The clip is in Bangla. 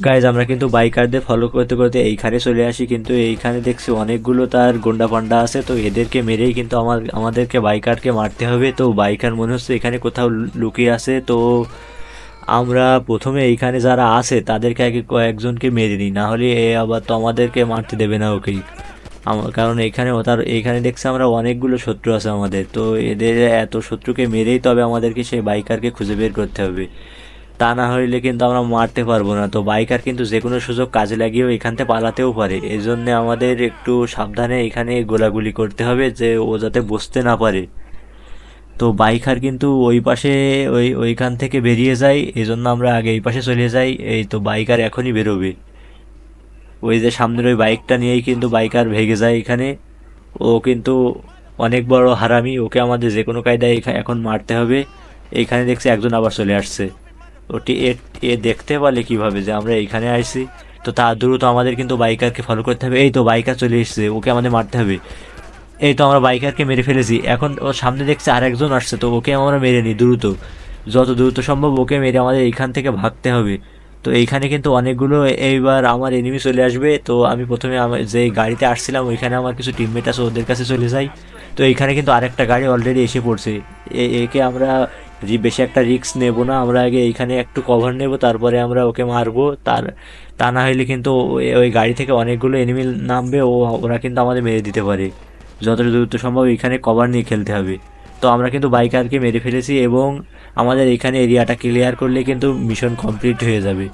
গাইজ আমরা কিন্তু বাইকারদের ফলো করতে করতে এইখানে চলে আসি, কিন্তু এইখানে দেখছি অনেকগুলো তার গুন্ডা পান্ডা আছে। তো এদেরকে মেরেই কিন্তু আমাদেরকে বাইকারকে মারতে হবে। তো বাইকার মনে হচ্ছে এখানে কোথাও লুকিয়ে আছে। তো আমরা প্রথমে এইখানে যারা আছে তাদেরকে আগে কয়েকজনকে মেরে নিই, না হলে এ আবার তো আমাদেরকে মারতে দেবে না ওকেই। কারণ এইখানে দেখছি আমরা অনেকগুলো শত্রু আছে আমাদের। তো এদের এত শত্রুকে মেরেই তবে আমাদেরকে সেই বাইকারকে খুঁজে বের করতে হবে, তা না হইলে কিন্তু আমরা মারতে পারবো না। তো বাইকার কিন্তু যে কোনো সুযোগ কাজে লাগিয়েও এখান থেকে পালাতেও পারে, এই জন্যে আমাদের একটু সাবধানে এখানে গোলাগুলি করতে হবে যে ও যাতে বসতে না পারে। তো বাইকার কিন্তু ওই পাশে ওইখান থেকে বেরিয়ে যায়, এই জন্য আমরা আগে এই পাশে চলে যাই। এই তো বাইকার এখনই বেরোবে, ওই যে সামনের ওই বাইকটা নিয়েই কিন্তু বাইকার ভেগে যায় এখানে। ও কিন্তু অনেক বড় হারামি, ওকে আমাদের যে কোনো কায়দায় এখন মারতে হবে। এইখানে দেখছি একজন আবার চলে আসছে। ওটি এ এ দেখতে পারলে কিভাবে যে আমরা এইখানে আসছি। তো তার দ্রুত আমাদের কিন্তু বাইকারকে ফলো করতে হবে। এই তো বাইকার চলে এসেছে, ওকে আমাদের মারতে হবে। এই তো আমরা বাইকারকে মেরে ফেলেছি, এখন ওর সামনে দেখছি আরেকজন আসছে, তো ওকে আমরা মেরে নিই দ্রুত। যত দ্রুত সম্ভব ওকে মেরে আমাদের এইখান থেকে ভাগতে হবে। তো এইখানে কিন্তু অনেকগুলো এইবার আমার এনিমি চলে আসবে। তো আমি প্রথমে আমার যে গাড়িতে আসছিলাম ওইখানে আমার কিছু টিমমেট আছে, ওদের কাছে চলে যাই। তো এইখানে কিন্তু আরেকটা গাড়ি অলরেডি এসে পড়ছে। একে আমরা বেশি একটা রিস্ক নেব না, আমরা আগে এইখানে একটু কভার নেব, তারপরে আমরা ওকে মারবো। তা না হলে কিন্তু ওই গাড়ি থেকে অনেকগুলো এনিমি নামবে, ওরা কিন্তু আমাদের মেরে দিতে পারে। যত দ্রুত সম্ভব এখানে কভার নিয়ে খেলতে হবে। তো আমরা কিন্তু বাইকারকে মেরে ফেলেছি এবং আমাদের এখানে এরিয়াটা ক্লিয়ার করলে কিন্তু মিশন কমপ্লিট হয়ে যাবে।